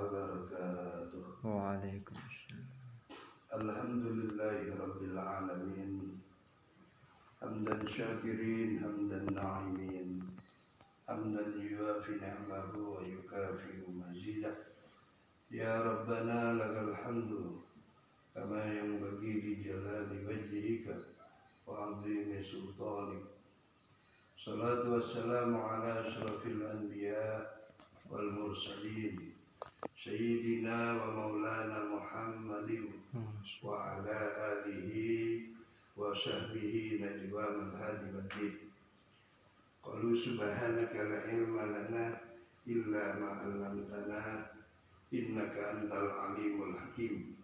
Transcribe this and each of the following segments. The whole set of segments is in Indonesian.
wabarakatuh. Waalaikumsalam. Alhamdulillahi rabbil alamin. Hamdan syakirin, hamdan na'imin, hamdan yuafi ni'amahu wa yukafi'u mazidah. Ya Rabbana lakal hamdu kama yanbaghi li jalali wajhika wa 'azimi sultanik. Salatu wassalamu ala asyrafil anbiya wal mursalin Sayyidina wa maulana Muhammadin wa ala alihi wa sahbihi najwa man hadi badid. Qalu subhanaka la ilma lana illa ma 'allamtana innaka antal alimul hakim.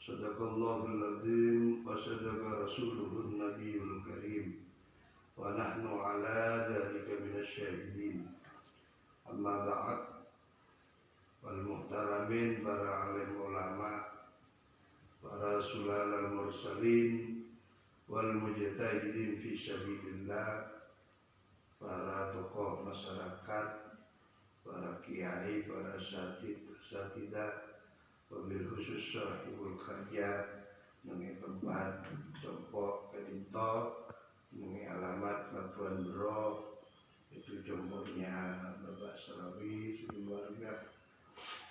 Sadaqallahul azim wa sadaqa rasuluhun nabiyul karim wa nahnu ala dhalika minasy syahidin. Amma ba'd. Wal muhtaramin, para alim ulama, para sulalal mursalin, wal mujtahidin fi sabilillah, para tokoh masyarakat, para kiai, para satidah, wabil khusus sahibul khajat, mengenai tempat jompo kedinto, mengenai alamat Labuan Bro, itu jomponya Bapak Sarawi, keluarga.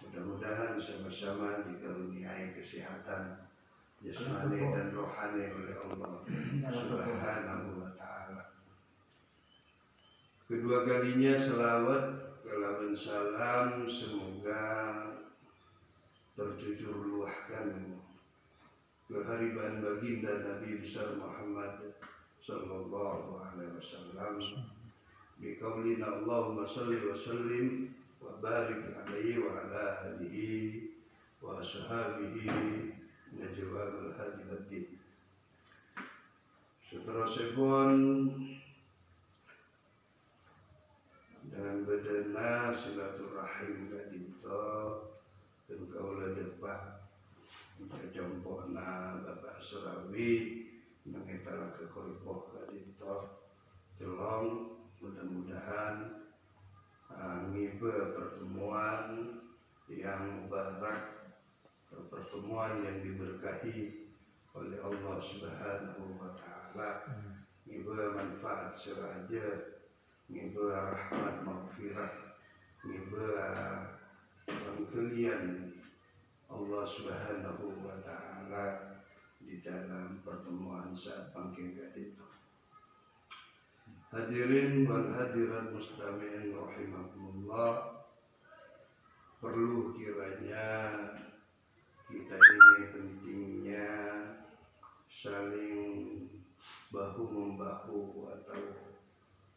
Mudah-mudahan sama-sama dikaruniai kesehatan jasmani dan rohani oleh Allah Subhanahu wa ta'ala. Kedua kalinya selawat kalawan salam semoga terjujur luahkan kehariban baginda Nabi besar Muhammad sallallahu alaihi wasallam. Biqaulina Allahumma salli wa sallim wa barik alaihi wa ala alihi wa ashabihi najwal hadibatin. Seterusipun dengan bedana silaturahim kadinto dan kaula depak jajompona Bapak Sarawi mengetala kekolpoh kadinto celong. Mudah-mudahan ngibe pertemuan yang mubarak, pertemuan yang diberkahi oleh Allah Subhanahu wa ta'ala, ngibe manfaat seraja, ngibe rahmat maghfirah, ngibe pengkelian Allah Subhanahu wa ta'ala di dalam pertemuan saat pangking itu. Hadirin wal hadirat mustami'in rahimakumullah, perlu kiranya kita ini pentingnya saling bahu-membahu atau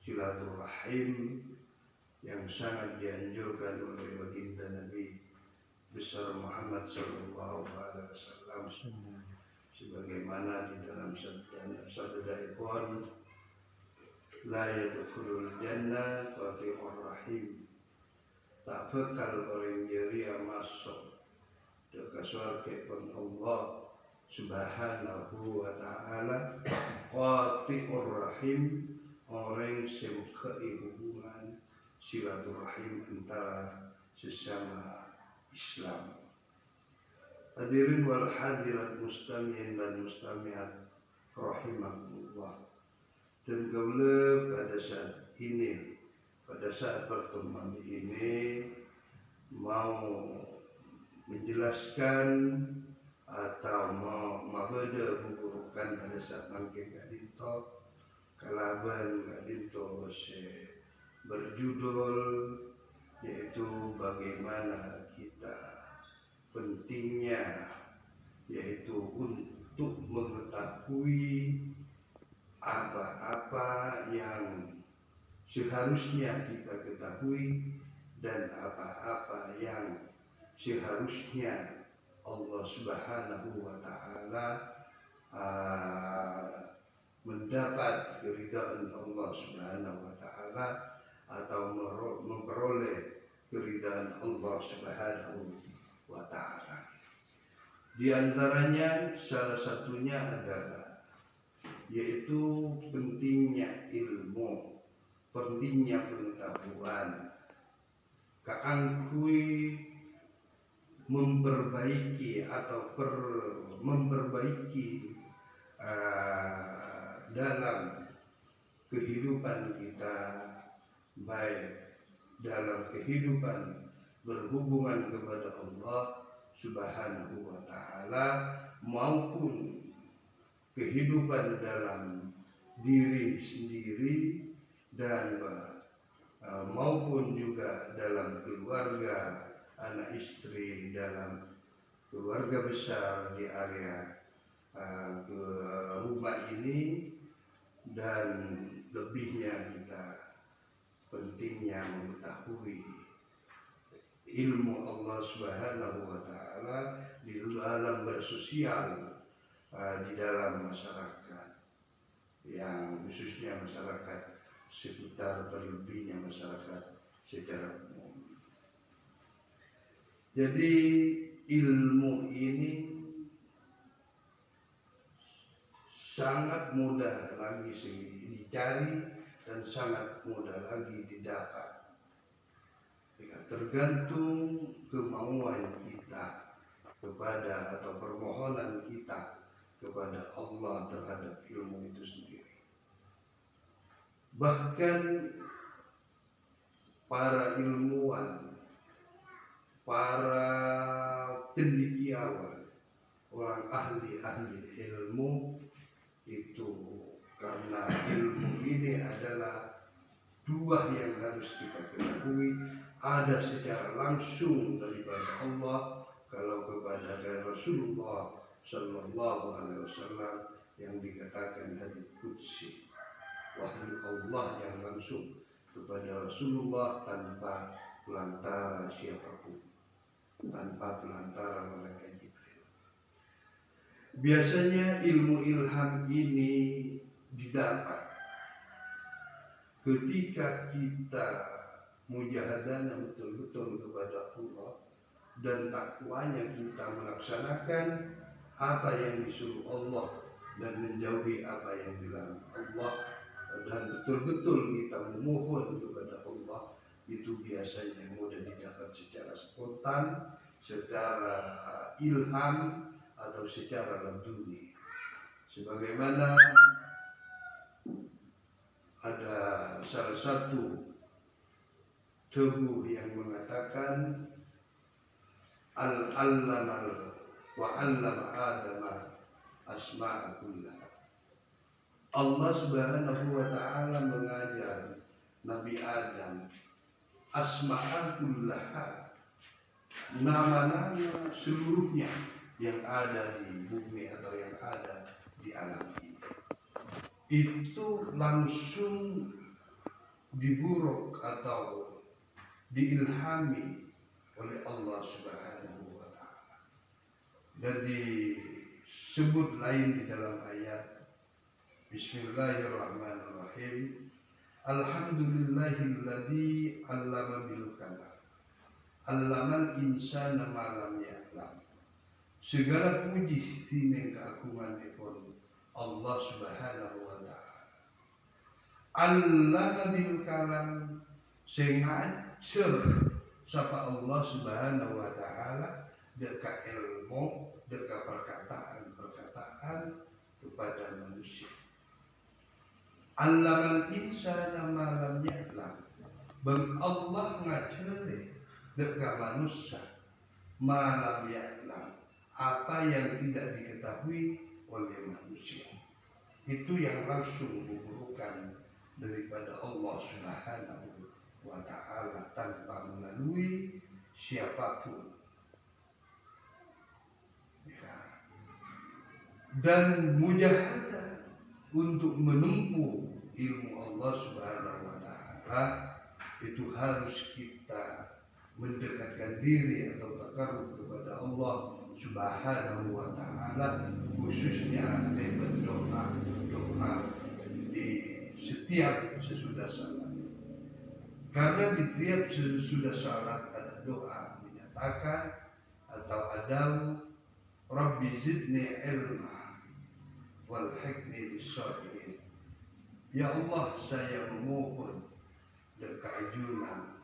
silaturahim yang sangat dianjurkan oleh baginda Nabi besar Muhammad sallallahu alaihi wasallam, sebagaimana di dalam sabda la yadkhulul jannah qati'ur rahim, tak bakal orang jeria masuk ke surga pun Allah Subhanahu wa ta'ala qati'ur rahim, orang yang hubungan silaturahim antara sesama Islam. Hadirin wal hadirat mustami'in dan mustami'at rahimakumullah. Dan kaula pada saat ini, pada saat pertemuan ini mau menjelaskan atau mau membeda bukurukan pada saat mangke kadinto kalaban kadinto berjudul yaitu bagaimana kita pentingnya yaitu untuk mengetahui apa-apa yang seharusnya kita ketahui dan apa-apa yang seharusnya Allah Subhanahu wa ta'ala mendapat keridhaan Allah Subhanahu wa ta'ala atau memperoleh keridhaan Allah Subhanahu wa ta'ala. Di antaranya salah satunya adalah yaitu pentingnya ilmu, pentingnya pengetahuan, kaangkui memperbaiki atau memperbaiki dalam kehidupan kita, baik dalam kehidupan berhubungan kepada Allah Subhanahu wa Ta'ala maupun kehidupan dalam diri sendiri dan maupun juga dalam keluarga, anak istri, dalam keluarga besar di area ke rumah ini, dan lebihnya kita pentingnya mengetahui ilmu Allah Subhanahu wa Ta'ala di dalam bersosial di dalam masyarakat, yang khususnya masyarakat sekitar, terlebihnya masyarakat secara umum. Jadi ilmu ini sangat mudah lagi dicari dan sangat mudah lagi didapat. Tergantung kemauan kita kepada atau permohonan kita kepada Allah terhadap ilmu itu sendiri. Bahkan para ilmuwan, para cendekiawan, orang ahli ilmu itu, karena ilmu ini adalah dua yang harus kita ketahui, ada secara langsung daripada Allah, kalau kepada Rasulullah Sallallahu Alaihi Wasallam yang dikatakan hadits qudsi, wahyu Allah yang langsung kepada Rasulullah tanpa pelantara siapapun, tanpa pelantara malaikat Jibril. Biasanya ilmu ilham ini didapat ketika kita mujahadana betul-betul kepada Allah dan takwanya kita melaksanakan apa yang disuruh Allah dan menjauhi apa yang dilarang Allah, dan betul-betul kita memohon kepada Allah, itu biasanya mudah didapat secara spontan, secara ilham atau secara laduni. Sebagaimana ada salah satu teguh yang mengatakan al-allamal wa 'allama Adama asma'a kullaha. Allah Subhanahu wa Ta'ala mengajar Nabi Adam asma'a kullaha, nama-nama seluruhnya yang ada di bumi atau yang ada di alam ini. Itu langsung diburuk atau diilhami oleh Allah Subhanahu wa Ta'ala, dan disebut lain di dalam ayat Bismillahirrahmanirrahim, Alhamdulillahilladzi 'allama bil qalam, 'allamal insana ma lam ya'lam. Segala puji tining keagunganipun Allah Subhanahu wa Ta'ala. 'Allama bil qalam, sing ngajar sapa Allah Subhanahu wa Ta'ala deka ilmu, deka perkataan kepada manusia. Allamal insana ma lam ya'lam, bang Allah ngajari deka manusia ma lam ya'lam, apa yang tidak diketahui oleh manusia. Itu yang langsung diburukan daripada Allah Subhanahu wa Ta'ala tanpa melalui siapapun. Dan mujahadah untuk menempuh ilmu Allah Subhanahu wa Ta'ala itu harus kita mendekatkan diri atau takarrub kepada Allah Subhanahu wa Ta'ala, khususnya lewat doa di setiap sesudah salat. Karena di tiap sesudah salat ada doa menyatakan atau ada Rabbi zidni ilma wal hikmi bis-shalihin. Ya Allah, saya memohon dekajunan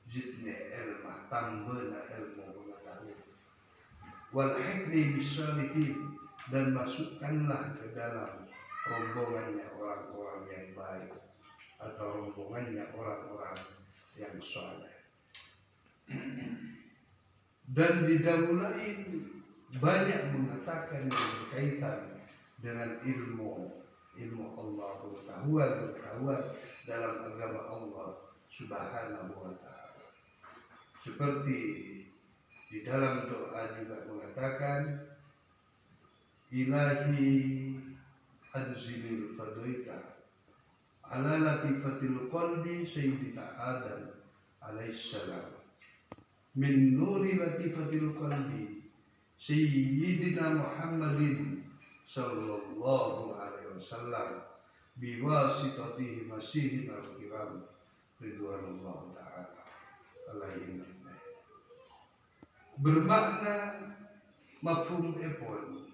zidni ilma, tambahna ilmu pengetahuan, wal hikri bisalihin, dan masukkanlah ke dalam rombongannya orang-orang yang baik atau rombongannya orang-orang yang saleh. Dan di dalam lain banyak mengatakan yang berkaitan dengan ilmu Allah, pengetahuan dalam agama Allah Subhanahu wa ta'ala. Seperti di dalam doa juga mengatakan, Ilahi anzilil fadlika ala latifatil qalbi sayyidina Adam alaihissalam, min nuri latifatil qalbi sayyidina Muhammadin sallallahu alaihi wasallam, biwasitatihi masihina al-kiram ridwanullah ta'ala alaihim. Bermakna mafhum epon,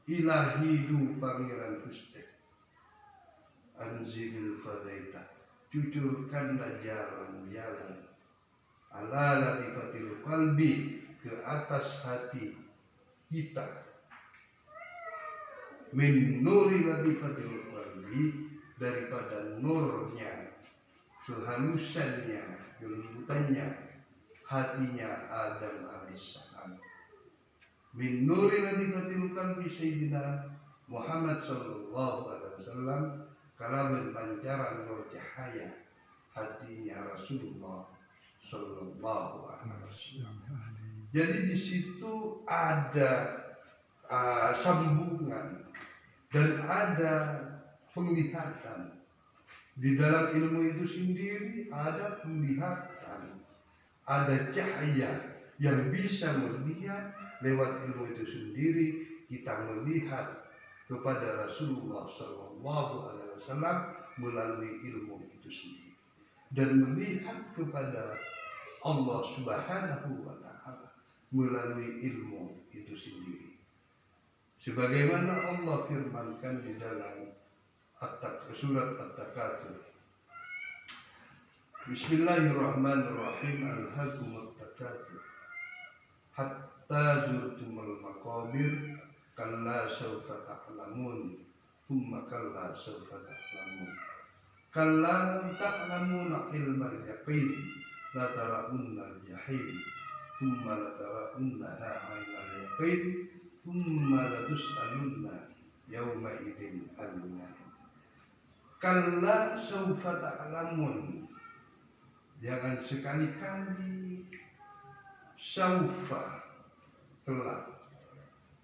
ilahi du pangeran Gusti, anzilil fadaita, cucurkanlah jalan-jalan, ala latifatil qalbi, ke atas hati kita, min nuri latifatil qalbi, daripada nurnya, kehalusannya, kelembutannya hatinya Adam alaihissalam, min nuri latifatil qalbi sayyidina Muhammad sallallahu alaihi wasallam, kalaban pancaran nur cahaya hatinya Rasulullah sallallahu alaihi wasallam. Jadi di situ ada sambungan dan ada penglihatan. Di dalam ilmu itu sendiri ada penglihatan, ada cahaya yang bisa melihat. Lewat ilmu itu sendiri kita melihat kepada Rasulullah sallallahu alaihi wasallam melalui ilmu itu sendiri, dan melihat kepada Allah Subhanahu wa ta'ala melalui ilmu itu sendiri. Sebagaimana Allah firmankan di dalam surat At-Takatsur, Bismillahirrahmanirrahim, alhaakumut takatsur hatta zurtumul maqabir, kalla sawfa ta'lamun, thumma kalla sawfa ta'lamun, kalla lam ta'lamuna ilmal yaqin, la tarawunnal jahim, thumma la tarawunnaha 'ainal yaqin, thumma la tus'alunna yawma idzin 'anil na'im. Kalla sawfa ta'lamun, jangan sekali-kali, saufa kelak,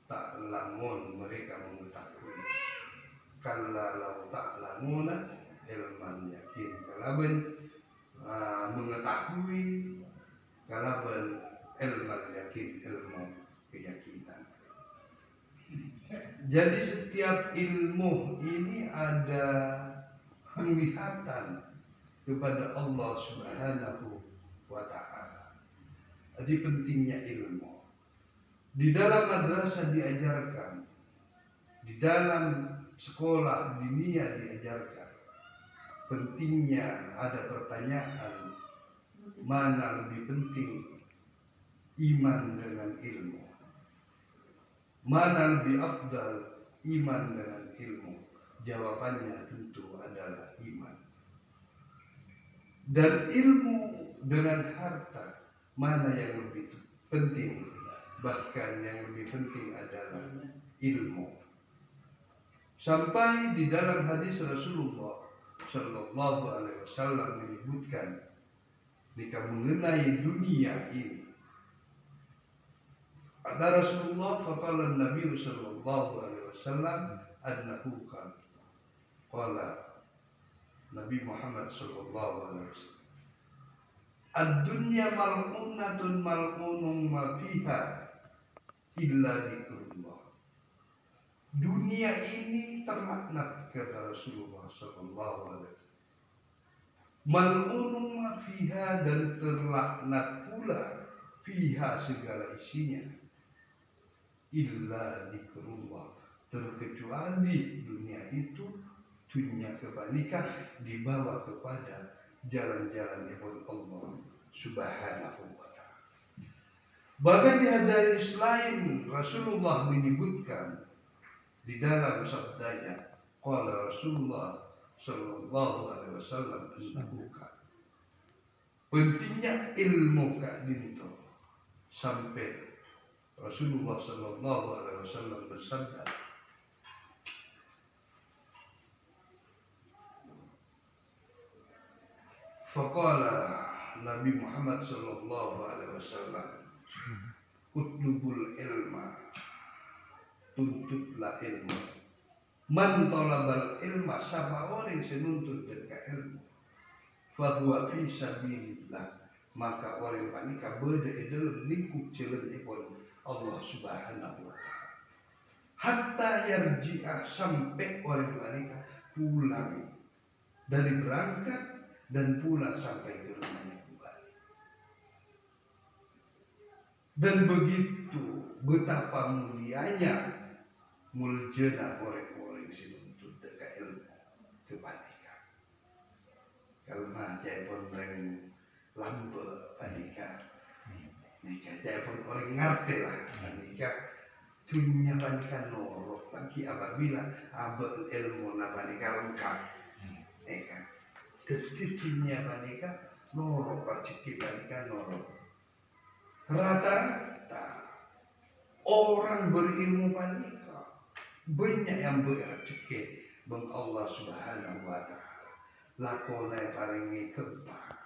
ta'lamun mereka mengetahui, kalla law ta'lamuna ilman yakin, kalaban mengetahui, kalaban ilman yakin, ilmu keyakinan. Jadi setiap ilmu ini ada penglihatan kepada Allah Subhanahu wa ta'ala. Jadi pentingnya ilmu. Di dalam madrasah diajarkan, di dalam sekolah dunia diajarkan, pentingnya ada pertanyaan, mana lebih penting, iman dengan ilmu, mana lebih afdal, iman dengan ilmu? Jawabannya tentu adalah iman. Dan ilmu dengan harta, mana yang lebih penting? Bahkan yang lebih penting adalah ilmu. Sampai di dalam hadis Rasulullah Sallallahu Alaihi Wasallam menyebutkan jika mengenai dunia ini, ada Rasulullah faqala Nabi Sallallahu Alaihi Wasallam annahu qala Nabi Muhammad Sallallahu Alaihi Wasallam, ad-dunya mal'unatun mal'unun ma fiha illa dzikrullah. Dunia ini terlaknat, kata Rasulullah sallallahu alaihi wasallam. Mal'unun ma fiha, dan terlaknat pula fiha segala isinya, illa dzikrullah, terkecuali dunia itu, dunia kebalikan, dibawa kepada jalan-jalan Allah Subhanahu wa ta'ala. Bahkan di hadis lain Rasulullah menyebutkan di dalam sabdanya, qala Rasulullah sallallahu alaihi wasallam annabuka. Pentingnya ilmu Kak Dinto sampai Rasulullah sallallahu alaihi wasallam bersabda, faqala Nabi Muhammad sallallahu alaihi wasallam, utlubul ilma, tuntutlah ilmu. Man talabal ilma, sama orang yang menuntut dekat ilmu, fahuwa fi sabilillah, maka orang panika berada di dalam lingkup jalan ikon Allah Subhanahu wa taala. Hatta yarji'ah, sampai orang panika pulang dari berangkat dan pulang sampai ke rumahnya kembali. Dan begitu betapa mulianya muljana orang-orang yang menuntut dekat ilmu kepanika. Kalau macam orang lambe panika, nika pun orang ngerti lah panika. Dunia panika norok lagi apabila abel ilmu na panika lengkap. Nika, jadi dunia panika norok, rezeki panika norok. Rata-rata orang berilmu panika banyak yang berrezeki bang Allah Subhanahu wa taala. Lakone paringi kempar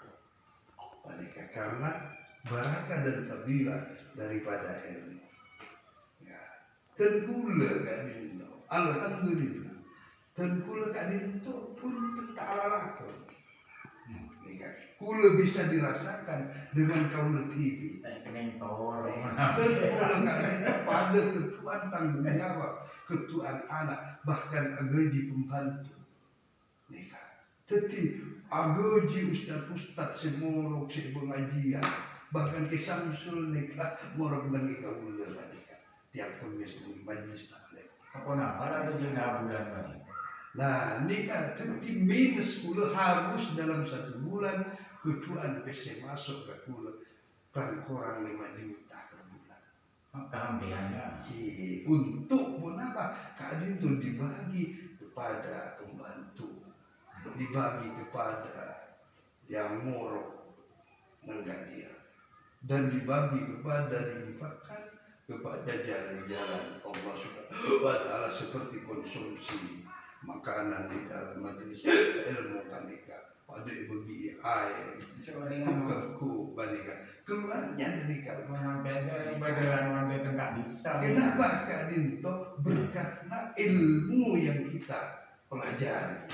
panika karena barakah dan fadilah daripada ilmu. Ya, tengkula Kak Dinto, alhamdulillah. Tengkula Kak Dinto pun tak lakon. Kula bisa dirasakan dengan kaula TV. Tengkula Kak Dinto pada ketuaan tanggung jawab, ketuaan anak, bahkan gaji pembantu. Jadi agaji ustaz-ustaz semorok pengajian, bahkan ke Samsul nikah morok bagi kaula panika. Tiap Kamis di majlis taklim. Apa nama ada jenda bulan panika? Nah, nikah jadi minus kula harus dalam 1 bulan ketuaan PC masuk ke kula kurang 5 juta per bulan. Maka ambilannya Untuk apa? Kadin itu dibagi kepada pembantu, dibagi kepada yang morok menggajian, dan dibagi kepada diinfakkan kepada jalan-jalan Allah Subhanahu wa taala seperti konsumsi makanan di dalam majelis ilmu panika, pada bagi air, kuku panika, keluarnya nikah. Kenapa Kak Dinto? Berkarena ilmu yang kita pelajari.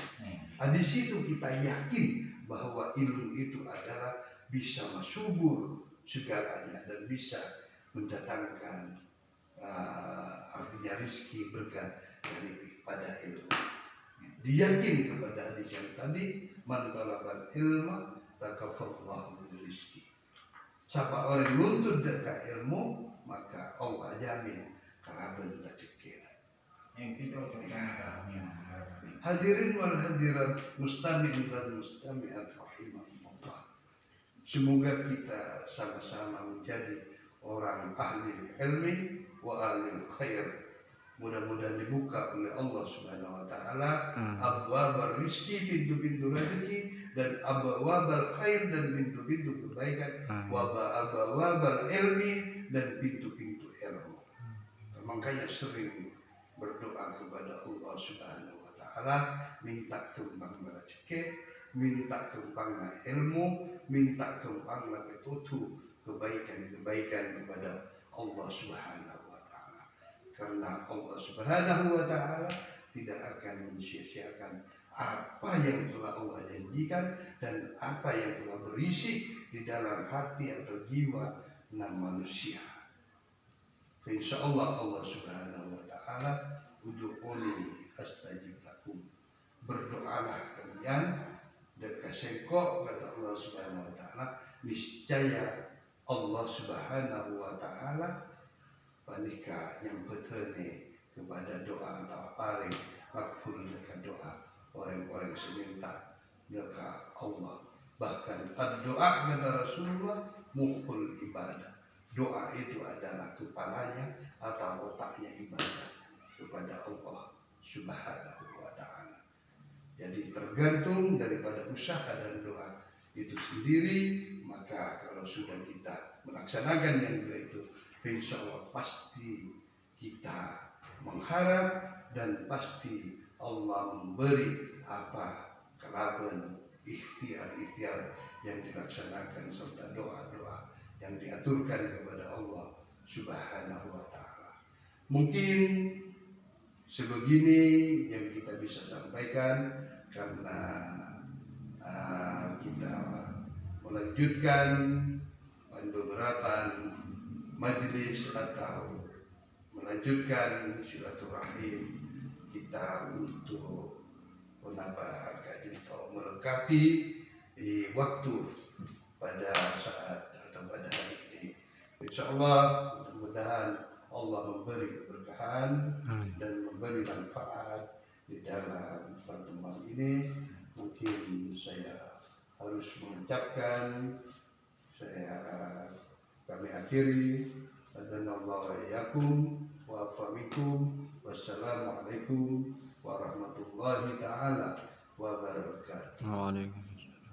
Di situ kita yakin bahwa ilmu itu adalah bisa masubur segalanya dan bisa mendatangkan artinya rezeki berkat daripada ilmu. Diyakin kepada hadis yang tadi, man talabal ilma takafallahu rizki. Siapa orang nuntut dekat ilmu, maka Allah jamin kerabat rezeki. Hadirin wal hadirat, mustami'in dan mustami'at rahimahullah. Semoga kita sama-sama menjadi orang ahli ilmi wa ahli khair. Mudah-mudahan dibuka oleh Allah Subhanahu wa taala abwab rizki, pintu-pintu rezeki, dan abwab khair, dan pintu-pintu kebaikan, wa abwab ilmi, dan pintu-pintu ilmu. Makanya sering berdoa kepada Allah Subhanahu wa taala, minta kembang rezeki, minta kembang ilmu, minta kembang petunjuk kebaikan-kebaikan kepada Allah Subhanahu wa taala. Karena Allah Subhanahu wa taala tidak akan mensia-siakan apa yang telah Allah janjikan dan apa yang telah berisi di dalam hati atau jiwa manusia. Insyaallah Allah Subhanahu wa taala, ud'uni astajib lakum. Berdoalah kalian dekat sengkok, kata Allah Subhanahu wa taala, niscaya Allah Subhanahu wa taala panika yang bertene kepada doa atau paling makbul dekat doa orang-orang seminta dekat Allah. Bahkan doa kata Rasulullah mukhul ibadah, doa itu adalah kepalanya atau otaknya ibadah kepada Allah Subhanahu wa Ta'ala. Jadi tergantung daripada usaha dan doa itu sendiri. Maka kalau sudah kita melaksanakan yang dua itu, insya Allah pasti kita mengharap dan pasti Allah memberi apa kelaban ikhtiar-ikhtiar yang dilaksanakan serta doa-doa yang diaturkan kepada Allah Subhanahu wa Ta'ala. Mungkin sebegini yang kita bisa sampaikan, karena kita melanjutkan beberapa majelis atau melanjutkan silaturahim kita untuk melengkapi waktu pada saat atau pada hari ini. Insya Allah mudah-mudahan Allah memberi keberkahan dan memberi manfaat di dalam pertemuan ini. Mungkin saya harus mengucapkan, kami akhiri. Adhanallahu wa iyyakum wa afawikum. Wassalamualaikum warahmatullahi ta'ala wabarakatuh. Waalaikumsalam.